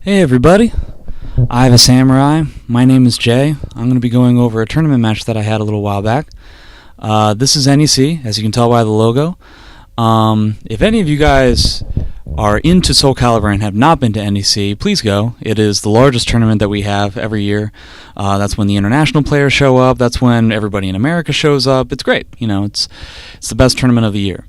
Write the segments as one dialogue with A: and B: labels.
A: Hey everybody, I have a samurai. My name is Jay. I'm going to be going over a tournament match that I had a little while back. This is NEC, as you can tell by the logo. If any of you guys are into Soul Calibur and have not been to NEC, please go. It is the largest tournament that we have every year. That's when the international players show up. That's when everybody in America shows up. It's great. You know, it's the best tournament of the year.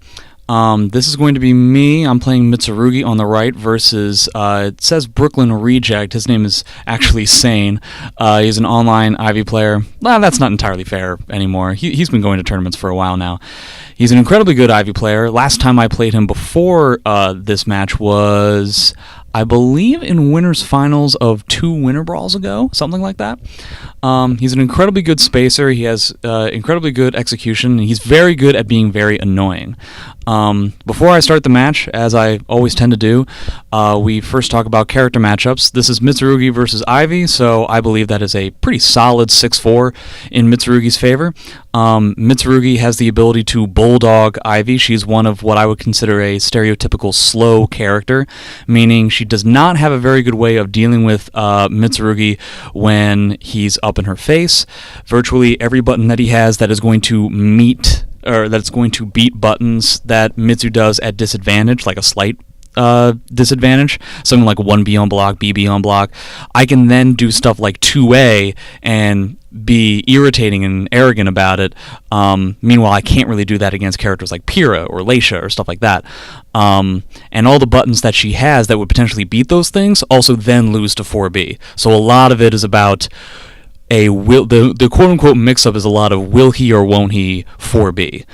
A: This is going to be me. I'm playing Mitsurugi on the right versus, it says Brooklyn Reject. His name is actually Saiyne. He's an online Ivy player. Well, that's not entirely fair anymore. He's been going to tournaments for a while now. He's an incredibly good Ivy player. Last time I played him before this match was, I believe, in winners finals of 2 Winter Brawls ago, something like that. He's an incredibly good spacer. He has incredibly good execution, and he's very good at being very annoying. Before I start the match, as I always tend to do, we first talk about character matchups. This is Mitsurugi versus Ivy, so I believe that is a pretty solid 6-4 in Mitsurugi's favor. Mitsurugi has the ability to bulldog Ivy. She's one of what I would consider a stereotypical slow character, meaning she does not have a very good way of dealing with Mitsurugi when he's up in her face. Virtually every button that he has that is going to meet, or that's going to beat buttons that Mitsu does at disadvantage, like a slight disadvantage, something like 1B on block, BB on block, I can then do stuff like 2A and be irritating and arrogant about it. Meanwhile, I can't really do that against characters like Pyrrha or Leisha or stuff like that. And all the buttons that she has that would potentially beat those things also then lose to 4B. So a lot of it is about the quote-unquote mix-up is a lot of will he or won't he 4B.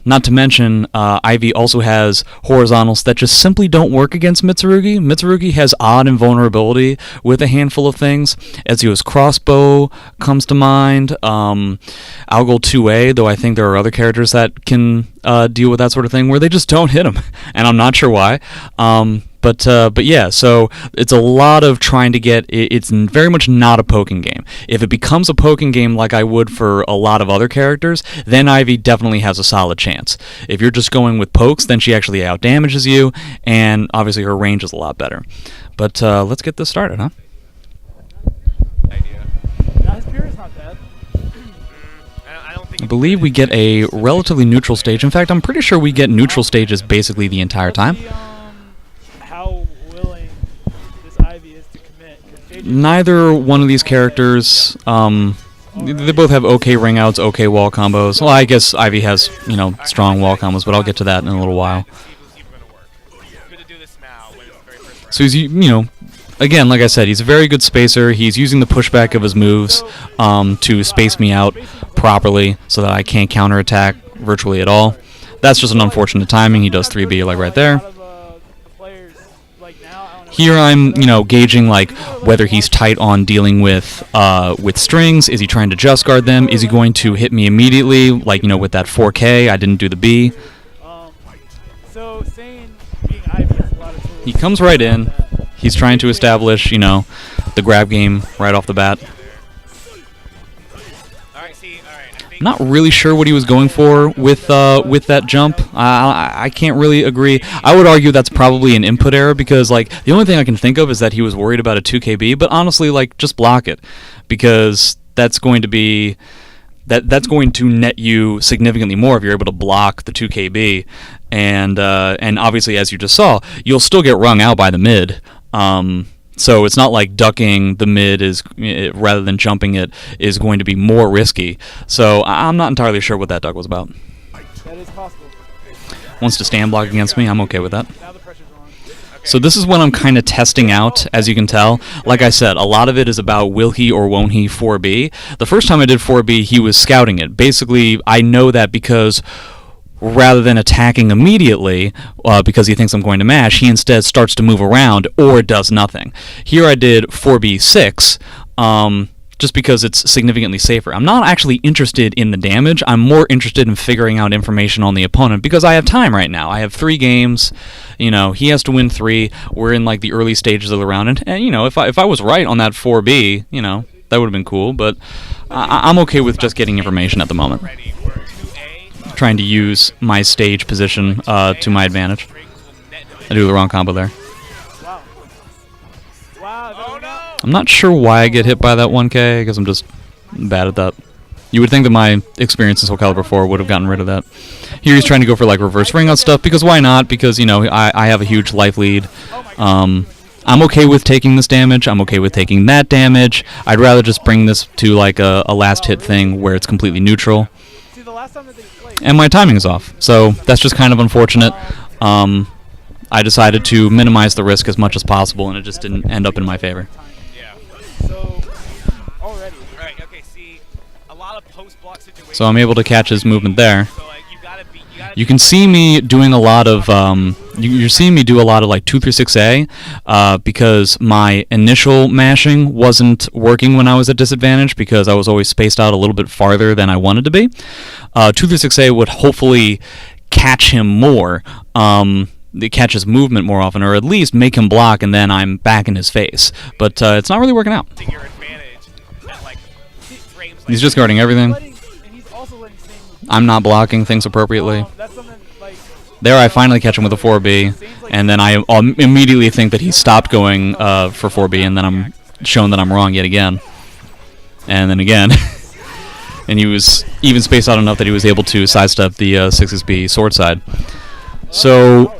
A: Not to mention, Ivy also has horizontals that just simply don't work against Mitsurugi. Mitsurugi has odd invulnerability with a handful of things. Ezio's crossbow comes to mind. I'll go 2A, though I think there are other characters that can deal with that sort of thing where they just don't hit him, and I'm not sure why. But yeah, so it's a lot of trying to get. It's very much not a poking game. If it becomes a poking game like I would for a lot of other characters, then Ivy definitely has a solid chance. If you're just going with pokes, then she actually outdamages you, and obviously her range is a lot better. But let's get this started, huh? I believe we get a relatively neutral stage. In fact, I'm pretty sure we get neutral stages basically the entire time.
B: How willing this Ivy is to commit.
A: Neither one of these characters, they both have okay ring outs, okay wall combos. Well, I guess Ivy has, strong wall combos, but I'll get to that in a little while. So he's, again, like I said, he's a very good spacer. He's using the pushback of his moves to space me out properly so that I can't counterattack virtually at all. That's just an unfortunate timing. He does 3B like right there. Here I'm, gauging like whether he's tight on dealing with strings. Is he trying to just guard them? Is he going to hit me immediately, like with that 4K? I didn't do the B.
B: So Saiyne being Ivy has a lot of tools.
A: He comes right in. He's trying to establish, the grab game right off the bat. Not really sure what he was going for with that jump. I can't really agree. I would argue that's probably an input error because the only thing I can think of is that he was worried about a 2KB. But honestly, just block it because that's going to be that's going to net you significantly more if you're able to block the 2KB. And obviously, as you just saw, you'll still get wrung out by the mid. So it's not like ducking the mid rather than jumping it is going to be more risky. So I'm not entirely sure what that duck was about.
B: That is possible.
A: Wants to stand block against me. I'm okay with that. Now the pressure's on. So this is what I'm kind of testing out, as you can tell. Like I said, a lot of it is about will he or won't he 4B. The first time I did 4B, he was scouting it. Basically, I know that because rather than attacking immediately because he thinks I'm going to mash, he instead starts to move around or does nothing. Here I did 4B6 just because it's significantly safer. I'm not actually interested in the damage. I'm more interested in figuring out information on the opponent because I have time right now. I have 3 games. He has to win 3. We're in the early stages of the round. And if I was right on that 4B, that would have been cool. But I'm okay with just getting information at the moment. Trying to use my stage position to my advantage. I do the wrong combo there.
B: Wow.
C: Oh no!
A: I'm not sure why I get hit by that 1K, because I'm just bad at that. You would think that my experience in Soul Calibur 4 would have gotten rid of that. Here he's trying to go for like reverse ring out stuff, because why not? Because, you know, I have a huge life lead. I'm okay with taking this damage. I'm okay with taking that damage. I'd rather just bring this to like a last hit thing where it's completely neutral.
B: See, the last time that they played.
A: And my timing is off, so that's just kind of unfortunate. I decided to minimize the risk as much as possible, and it just didn't end up in my favor.
C: Yeah.
B: So already.
C: Alright, okay, see, a lot of post-block situations.
A: So I'm able to catch his movement there.
C: So, like,
A: You can see me doing a lot of, you're seeing me do a lot of like 236A, because my initial mashing wasn't working when I was at disadvantage, because I was always spaced out a little bit farther than I wanted to be. 236A would hopefully catch him more, catch his movement more often, or at least make him block, and then I'm back in his face. But it's not really working out.
C: your advantage at, like, frames like
A: He's just guarding everything.
B: And he's also letting Saiyne.
A: I'm not blocking things appropriately.
B: That's something like.
A: There I finally catch him with a 4B, and then I immediately think that he stopped going for 4B, and then I'm shown that I'm wrong yet again. And then again. And he was even spaced out enough that he was able to sidestep the 6SB sword side. So,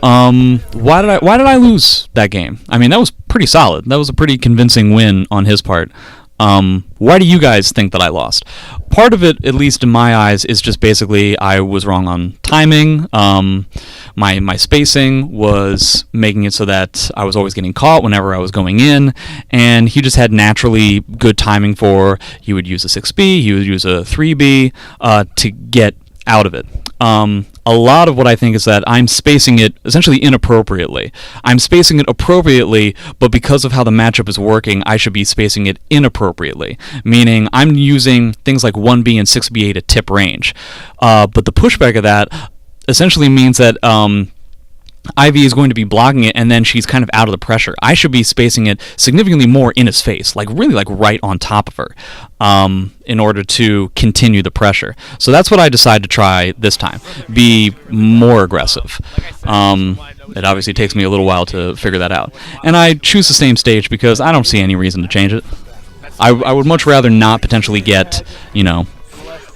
A: why did I lose that game? I mean, that was pretty solid. That was a pretty convincing win on his part. Why do you guys think that I lost? Part of it, at least in my eyes, is just basically I was wrong on timing. My spacing was making it so that I was always getting caught whenever I was going in, and he just had naturally good timing for, he would use a 6B, he would use a 3B to get out of it. A lot of what I think is that I'm spacing it essentially inappropriately. I'm spacing it appropriately, but because of how the matchup is working, I should be spacing it inappropriately. Meaning, I'm using things like 1B and 6BA to tip range. But the pushback of that essentially means that Ivy is going to be blocking it, and then she's kind of out of the pressure. I should be spacing it significantly more in his face, like really like right on top of her, in order to continue the pressure. So that's what I decided to try this time. Be more aggressive. It obviously takes me a little while to figure that out. And I choose the same stage because I don't see any reason to change it. I would much rather not potentially get, you know,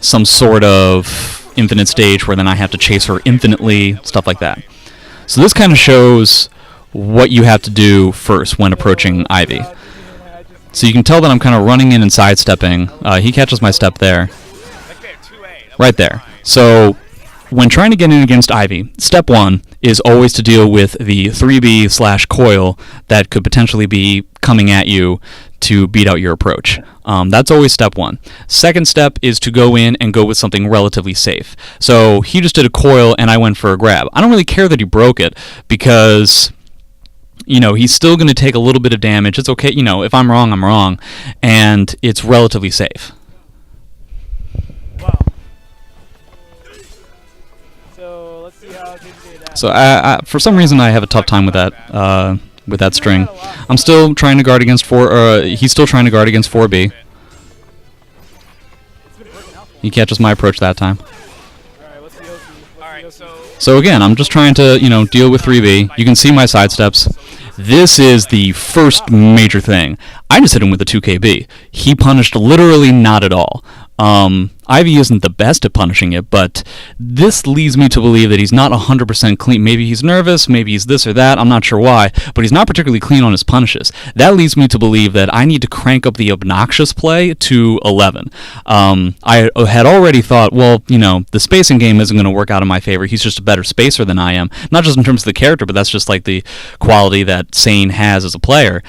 A: some sort of infinite stage where then I have to chase her infinitely, stuff like that. So this kind of shows what you have to do first when approaching Ivy. So you can tell that I'm kind of running in and sidestepping. He catches my step there. Right there. So when trying to get in against Ivy, step one is always to deal with the 3B/coil that could potentially be coming at you to beat out your approach. That's always step one. Second step is to go in and go with something relatively safe. So he just did a coil and I went for a grab. I don't really care that he broke it because, you know, he's still going to take a little bit of damage. It's okay, you know, if I'm wrong, I'm wrong. And it's relatively safe.
B: Wow. So let's see how JJJ adapts.
A: So for some reason I have a tough time with that string. I'm still trying to guard against he's still trying to guard against 4B. He catches my approach that time.
B: Alright, what's the Oki?
C: Alright,
A: So again, I'm just trying to, you know, deal with 3B. You can see my sidesteps. This is the first major thing. I just hit him with a 2KB. He punished literally not at all. Ivy isn't the best at punishing it, but this leads me to believe that he's not 100% clean. Maybe he's nervous, maybe he's this or that, I'm not sure why, but he's not particularly clean on his punishes. That leads me to believe that I need to crank up the obnoxious play to 11. I had already thought, well, you know, the spacing game isn't going to work out in my favor. He's just a better spacer than I am. Not just in terms of the character, but that's just like the quality that Saiyne has as a player.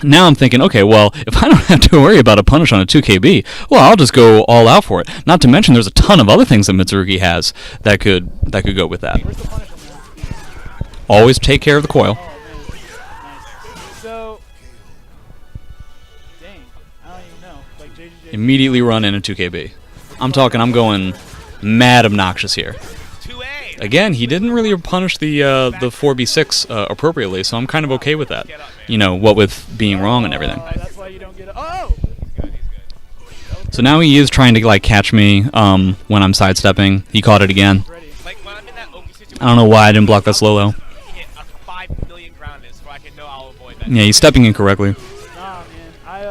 A: Now I'm thinking, okay, well, if I don't have to worry about a punish on a 2KB, well, I'll just go all out for it. Not to mention there's a ton of other things that Mitsurugi has that could go with that.
B: Where's the punish on that?
A: Always take care of the coil.
B: Oh, man. Nice. So, dang, I don't even know. Like JJJ.
A: Immediately run in a 2KB. I'm going mad obnoxious here.
C: 2A.
A: Again, he didn't really punish the 4B6 appropriately, so I'm kind of okay with that. You know, what with being wrong and everything.
B: That's why you don't get a. Oh!
A: So now he is trying to like catch me when I'm sidestepping. He caught it again.
C: Like when I'm in that Oki situation,
A: I don't know why I didn't block that slow low.
C: hit a 5 million grounders, so I can No, I'll avoid that.
A: Yeah, he's stepping incorrectly.
B: Nah, man. I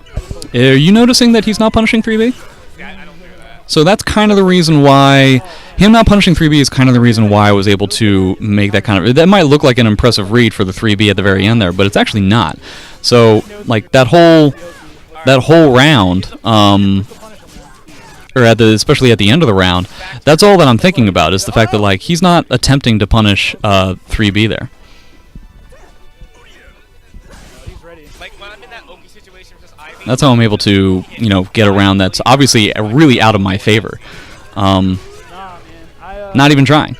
B: just hope
A: Are you noticing that he's not punishing 3B?
C: Yeah, I don't do that.
A: So that's kind of the reason why him not punishing 3B is kind of the reason why I was able to make that kind of... That might look like an impressive read for the 3B at the very end there, but it's actually not. So, like, that whole round, or especially at the end of the round, that's all that I'm thinking about, is the fact that, like, he's not attempting to punish 3B there.
B: he's ready.
C: Like when I'm in that Oki situation with this Ivy.
A: That's how I'm able to, get around. That's obviously really out of my favor.
B: Nah, man.
A: Not even trying.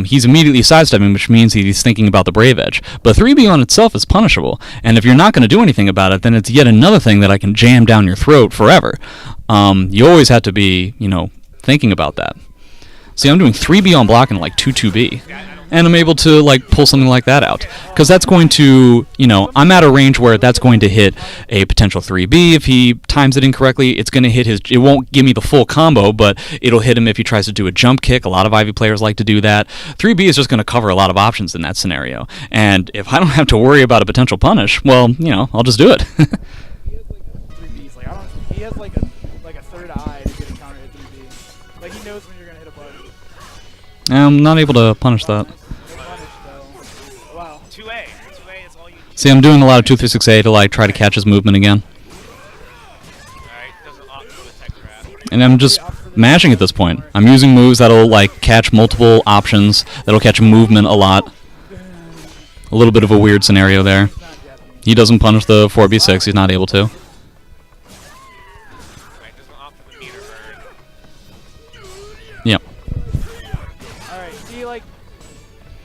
A: He's immediately sidestepping, which means he's thinking about the Brave Edge. But 3B on itself is punishable, and if you're not going to do anything about it, then it's yet another thing that I can jam down your throat forever. You always have to be, thinking about that. See, I'm doing 3B on block and like 2-2B, and I'm able to like pull something like that out, because that's going to, I'm at a range where that's going to hit a potential 3B. If he times it incorrectly, it's going to hit his... It won't give me the full combo, but it'll hit him if he tries to do a jump kick. A lot of Ivy players like to do that. 3B is just going to cover a lot of options in that scenario, and if I don't have to worry about a potential punish, well, I'll just do it.
B: He has like a third eye to get a counter hit 3B. Like he knows when you're gonna hit a button.
A: I'm not able to punish that.
B: Wow.
C: 2A. 2A is all you need.
A: See, I'm doing a lot of 236A to like try to catch his movement again.
C: Alright, doesn't opt for the tech grab.
A: And I'm just mashing at this point. I'm using moves that'll like catch multiple options, that'll catch movement a lot. A little bit of a weird scenario there. He doesn't punish the 4B6, he's not able to.
C: Right, doesn't opt for the meter bird.
A: Yep.
B: Alright, see, like,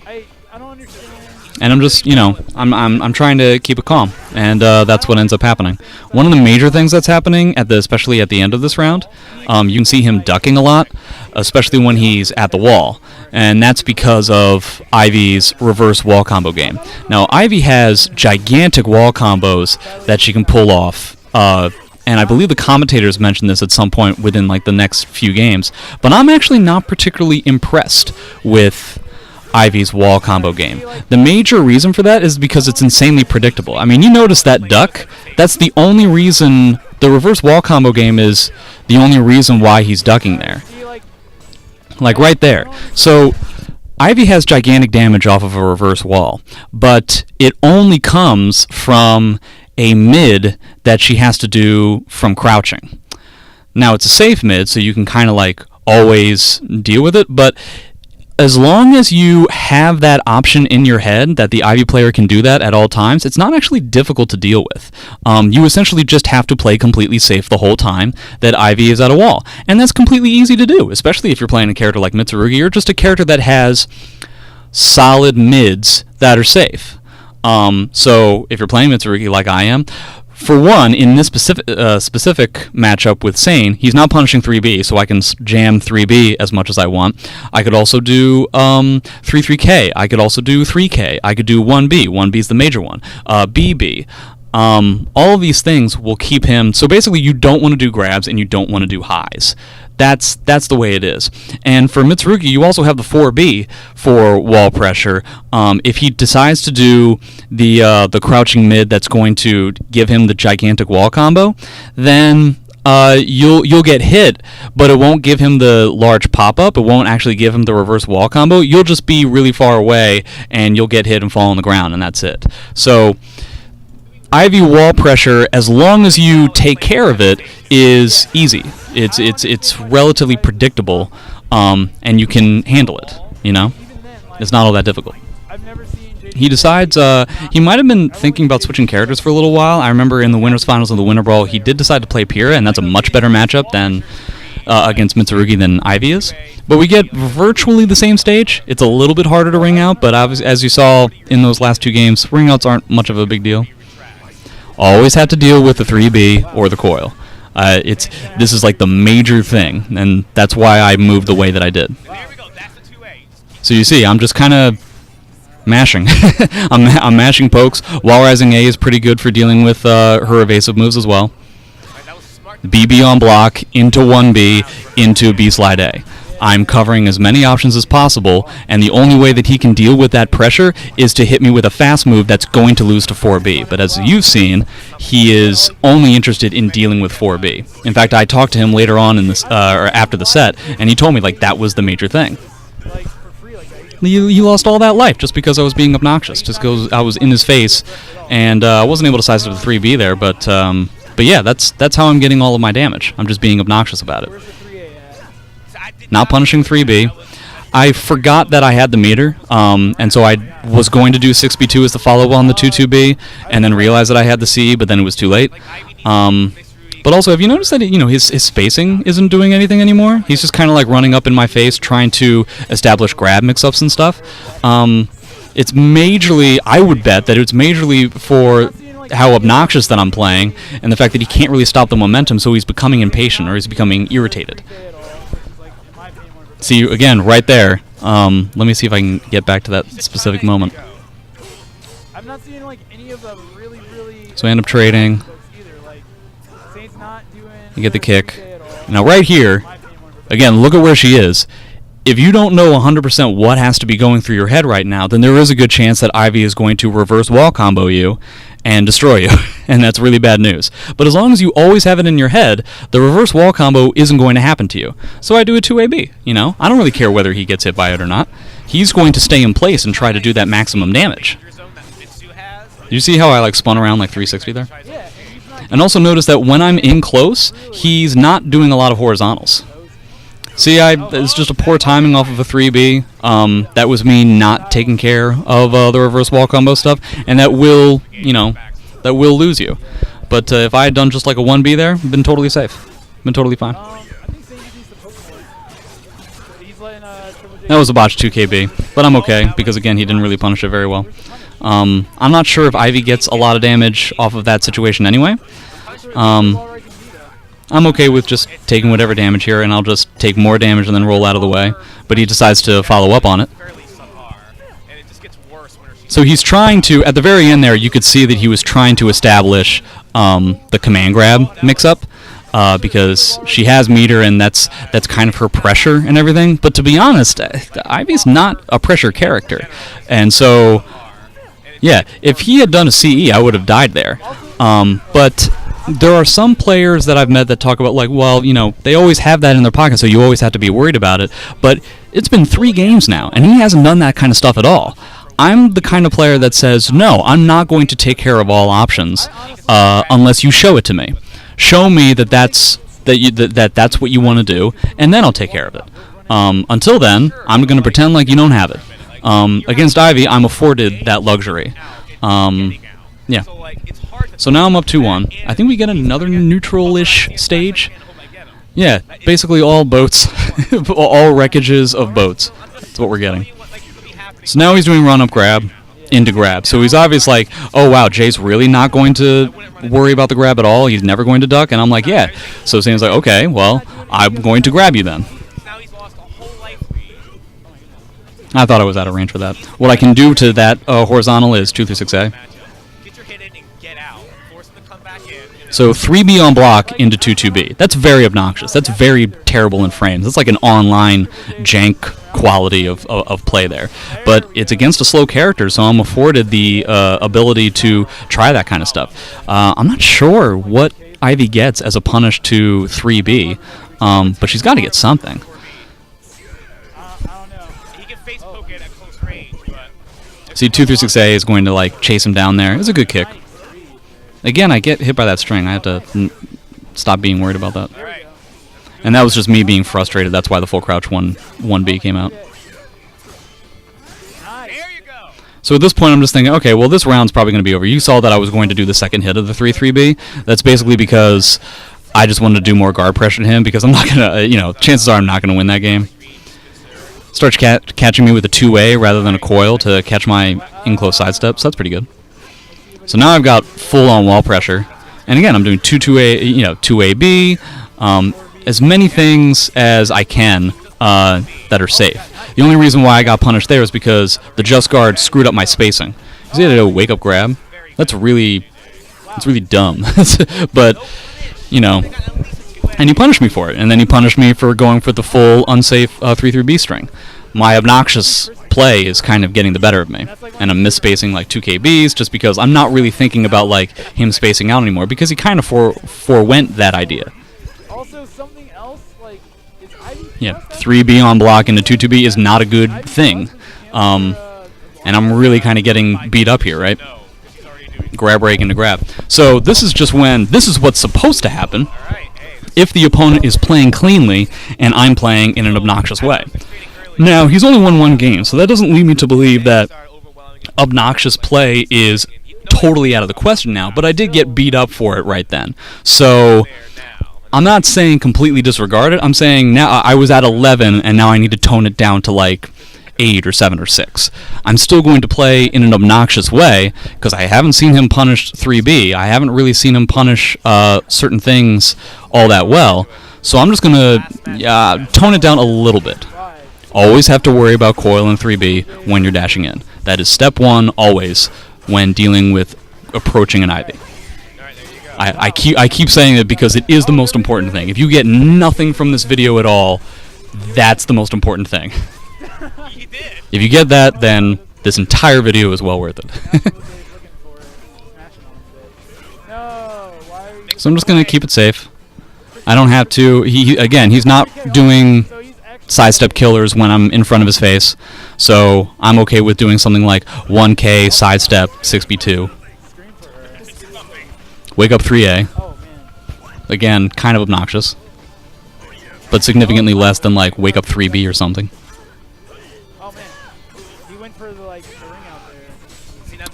B: I don't understand.
A: And I'm just, I'm trying to keep it calm, and that's what ends up happening. One of the major things that's happening, especially at the end of this round, you can see him ducking a lot, especially when he's at the wall, and that's because of Ivy's reverse wall combo game. Now, Ivy has gigantic wall combos that she can pull off, and I believe the commentators mentioned this at some point within like the next few games, but I'm actually not particularly impressed with Ivy's wall combo game. The major reason for that is because it's insanely predictable. I mean, you notice that duck? That's the only reason... The reverse wall combo game is the only reason why he's ducking there. Like right there. So, Ivy has gigantic damage off of a reverse wall, but it only comes from a mid that she has to do from crouching. Now, it's a safe mid, so you can kind of like always deal with it, but as long as you have that option in your head that the Ivy player can do that at all times, it's not actually difficult to deal with. You essentially just have to play completely safe the whole time that Ivy is at a wall. And that's completely easy to do, especially if you're playing a character like Mitsurugi or just a character that has solid mids that are safe. So if you're playing Mitsurugi like I am, for one, in this specific matchup with Saiyne, he's not punishing 3B, so I can jam 3B as much as I want. I could also do 3-3K. I could also do 3K. I could do 1B. 1B is the major one. BB. All of these things will keep him... So basically, you don't want to do grabs and you don't want to do highs. That's the way it is. And for Mitsurugi, you also have the 4B for wall pressure. If he decides to do the crouching mid that's going to give him the gigantic wall combo, then you'll get hit, but it won't give him the large pop-up. It won't actually give him the reverse wall combo. You'll just be really far away, and you'll get hit and fall on the ground, and that's it. So Ivy wall pressure, as long as you take care of it, is easy. It's relatively predictable, and you can handle it. It's not all that difficult. He decides he might have been thinking about switching characters for a little while. I remember in the winners finals of the Winter Brawl, he did decide to play Pyrrha, and that's a much better matchup than against Mitsurugi than Ivy is. But we get virtually the same stage. It's a little bit harder to ring out, but as you saw in those last two games, ring outs aren't much of a big deal. Always have to deal with the 3B or the coil. This is like the major thing, and that's why I moved the way that I did. So you see, I'm just kind of mashing. I'm mashing pokes. Wall rising A is pretty good for dealing with her evasive moves as well. BB on block, into 1B, into B slide A. I'm covering as many options as possible, and the only way that he can deal with that pressure is to hit me with a fast move that's going to lose to 4B. But as you've seen, he is only interested in dealing with 4B. In fact, I talked to him later on in this, or after the set, and he told me like that was the major thing. You lost all that life just because I was being obnoxious, just because I was in his face, and I wasn't able to size up the 3B there. But yeah, that's how I'm getting all of my damage. I'm just being obnoxious about it. Not punishing 3B. I forgot that I had the meter, and so I was going to do 6B2 as the follow-up on the 2-2B, and then realized that I had the C, but then it was too late. But also, have you noticed that his spacing isn't doing anything anymore? He's just kind of like running up in my face, trying to establish grab mix-ups and stuff. It's majorly, I would bet that it's majorly for how obnoxious that I'm playing, and the fact that he can't really stop the momentum, so he's becoming impatient, or he's becoming irritated. See, again, right there. Let me see if I can get back to that specific moment.
B: I'm not seeing like any of the really
A: So I end up trading. You get the kick. Now right here, again, look at where she is. If you don't know 100% what has to be going through your head right now, then there is a good chance that Ivy is going to reverse wall combo you and destroy you, and that's really bad news. But as long as you always have it in your head, the reverse wall combo isn't going to happen to you. So I do a 2AB, I don't really care whether he gets hit by it or not. He's going to stay in place and try to do that maximum damage. Do you see how I spun around like 360 there? And also notice that when I'm in close, he's not doing a lot of horizontals. See, it's just a poor timing off of a 3B. That was me not taking care of the reverse wall combo stuff, and that will, that will lose you. But if I had done just like a 1B there, been totally safe. Been totally fine. That was a botched 2KB, but I'm okay, because again, he didn't really punish it very well. I'm not sure if Ivy gets a lot of damage off of that situation anyway. I'm okay with just taking whatever damage here, and I'll just take more damage and then roll out of the way. But he decides to follow up on it. So he's trying to, at the very end there, you could see that he was trying to establish the command grab mix-up, because she has meter, and that's kind of her pressure and everything. But to be honest, Ivy's not a pressure character. And so, yeah, if he had done a CE, I would have died there. But there are some players that I've met that talk about, well, they always have that in their pocket, so you always have to be worried about it. But it's been 3 games now, and he hasn't done that kind of stuff at all. I'm the kind of player that says, no, I'm not going to take care of all options unless you show it to me. Show me that's what you want to do, and then I'll take care of it. Until then, I'm going to pretend like you don't have it. Against Ivy, I'm afforded that luxury. Yeah. So now I'm up 2-1. I think we get another neutral-ish stage. Yeah, basically all boats, all wreckages of boats. That's what we're getting. So now he's doing run-up grab into grab. So he's obviously like, oh wow, Jay's really not going to worry about the grab at all. He's never going to duck. And I'm like, yeah. So Saiyne's like, okay, well, I'm going to grab you then. I thought I was out of range for that. What I can do to that horizontal is 2-6A. So 3B on block into 2-2B. That's very obnoxious. That's very terrible in frames. That's like an online jank quality of play there. But it's against a slow character, so I'm afforded the ability to try that kind of stuff. I'm not sure what Ivy gets as a punish to 3B, but she's got to get something. See, 2-6A is going to chase him down there. It's a good kick. Again, I get hit by that string. I have to stop being worried about that. And that was just me being frustrated. That's why the full crouch 1B came out. So at this point, I'm just thinking, okay, well, this round's probably going to be over. You saw that I was going to do the second hit of the 3-3B. That's basically because I just wanted to do more guard pressure to him, because I'm not going to, chances are I'm not going to win that game. Starts catching me with a 2A rather than a coil to catch my in-close sidestep, so that's pretty good. So now I've got full-on wall pressure, and again, I'm doing 2A, 2AB, as many things as I can that are safe. The only reason why I got punished there is because the just guard screwed up my spacing. You see, I did a wake-up grab. That's really dumb. But And he punished me for it, and then he punished me for going for the full unsafe 3-3B string. My obnoxious play is kind of getting the better of me, and I'm misspacing like 2KBs just because I'm not really thinking about like him spacing out anymore, because he kind of forewent that idea.
B: Also, something else, like, is
A: Yeah, 3B on block into 2-2B is not a good thing, and I'm really kind of getting beat up here, right? Grab rake into grab. So this is just when, this is what's supposed to happen if the opponent is playing cleanly and I'm playing in an obnoxious way. Now, he's only won one game, so that doesn't lead me to believe that obnoxious play is totally out of the question now, but I did get beat up for it right then. So I'm not saying completely disregard it. I'm saying now I was at 11, and now I need to tone it down to like 8 or 7 or 6. I'm still going to play in an obnoxious way, because I haven't seen him punish 3B. I haven't really seen him punish certain things all that well. So I'm just going to tone it down a little bit. Always have to worry about coil and 3B when you're dashing in. That is step 1 always when dealing with approaching an Ivy. I keep saying it because it is the most important thing. If you get nothing from this video at all, that's the most important thing. If you get that, then this entire video is well worth it. So I'm just going to keep it safe. I don't have to. Again, he's not doing sidestep killers when I'm in front of his face, so I'm okay with doing something like 1K sidestep 6B2. Wake up 3A. Again, kind of obnoxious, but significantly less than like wake up 3B or something.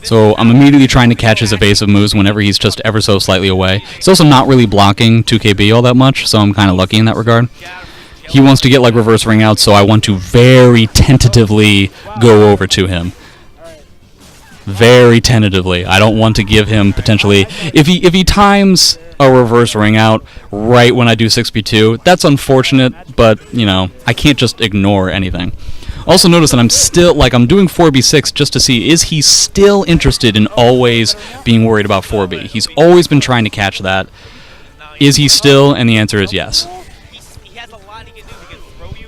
A: So I'm immediately trying to catch his evasive moves whenever he's just ever so slightly away. He's also not really blocking 2KB all that much, so I'm kind of lucky in that regard. He wants to get like reverse ring out, so I want to very tentatively go over to him. Very tentatively. I don't want to give him potentially, if he times a reverse ring out right when I do 6B2, that's unfortunate, but you know, I can't just ignore anything. Also notice that I'm still, like, I'm doing 4B6 just to see, is he still interested in always being worried about 4B? He's always been trying to catch that. Is he still? And the answer is yes.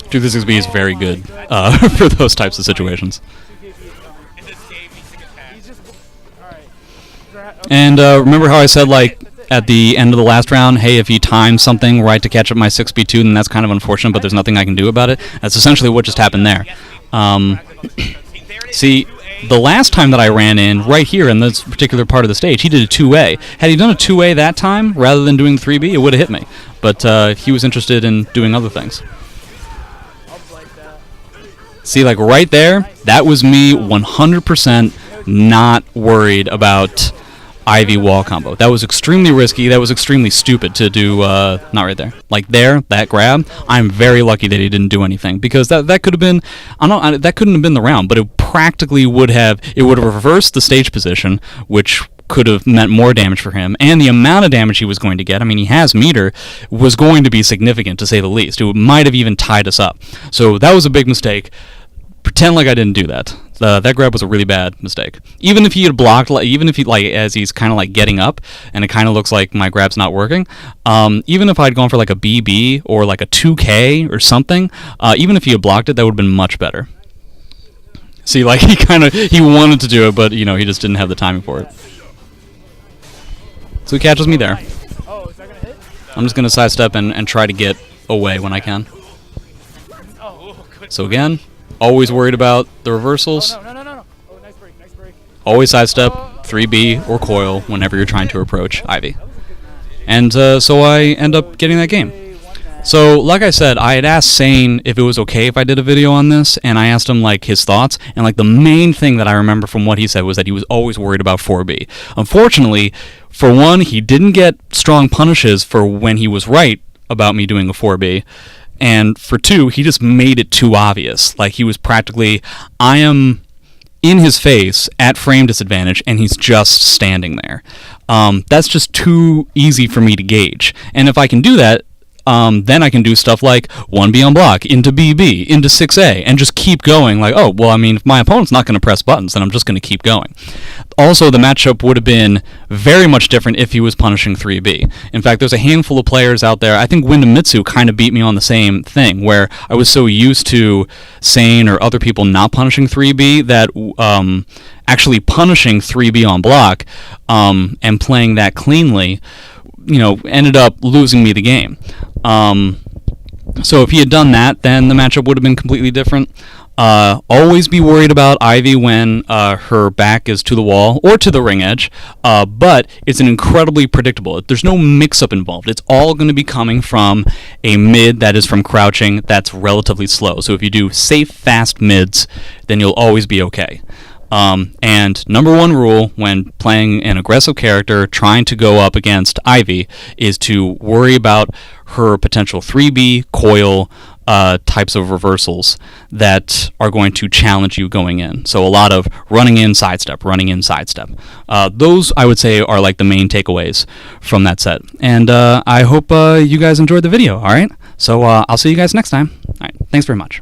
A: 2-6B is very good for those types of situations. And remember how I said, like, at the end of the last round, hey, if he times something right to catch up my 6B2, then that's kind of unfortunate, but there's nothing I can do about it. That's essentially what just happened there. See, the last time that I ran in, right here in this particular part of the stage, he did a 2A. Had he done a 2A that time, rather than doing the 3B, it would have hit me. But he was interested in doing other things. See, like, right there, that was me 100% not worried about Ivy wall combo. That was extremely risky. That was extremely stupid to do. Not right there. Like there, that grab. I'm very lucky that he didn't do anything, because that could have been. That couldn't have been the round, but it practically would have. It would have reversed the stage position, which could have meant more damage for him, and the amount of damage he was going to get. I mean, he has meter, was going to be significant to say the least. It might have even tied us up. So that was a big mistake. Pretend like I didn't do that. That grab was a really bad mistake. Even if he had blocked, even if he, like, as he's kind of like getting up, and it kind of looks like my grab's not working. Even if I'd gone for like a BB or like a 2K or something, even if he had blocked it, that would have been much better. See, like he wanted to do it, but you know, he just didn't have the timing for it. So he catches me there. I'm just gonna sidestep and try to get away when I can. So again, always worried about the reversals. Always sidestep, 3B or coil whenever you're trying to approach Ivy. And so I end up getting that game. So, like I said, I had asked Saiyne if it was okay if I did a video on this, and I asked him, like, his thoughts, and, like, the main thing that I remember from what he said was that he was always worried about 4B. Unfortunately, for one, he didn't get strong punishes for when he was right about me doing a 4B, and for two, he just made it too obvious. Like, he was practically, I am in his face at frame disadvantage, and he's just standing there. That's just too easy for me to gauge, and if I can do that, then I can do stuff like 1B on block, into BB, into 6A, and just keep going. Like, oh, well, I mean, if my opponent's not going to press buttons, then I'm just going to keep going. Also, the matchup would have been very much different if he was punishing 3B. In fact, there's a handful of players out there. I think Windomitsu kind of beat me on the same thing, where I was so used to Saiyne or other people not punishing 3B that actually punishing 3B on block and playing that cleanly, ended up losing me the game. So if he had done that, then the matchup would have been completely different. Always be worried about Ivy when her back is to the wall or to the ring edge, but it's an incredibly predictable. There's no mix-up involved. It's all going to be coming from a mid that is from crouching that's relatively slow. So if you do safe, fast mids, then you'll always be okay. And number one rule when playing an aggressive character trying to go up against Ivy is to worry about her potential 3B, coil, types of reversals that are going to challenge you going in. So a lot of running in, sidestep, running in, sidestep. Those, I would say, are like the main takeaways from that set. And I hope you guys enjoyed the video, all right? So I'll see you guys next time. All right, thanks very much.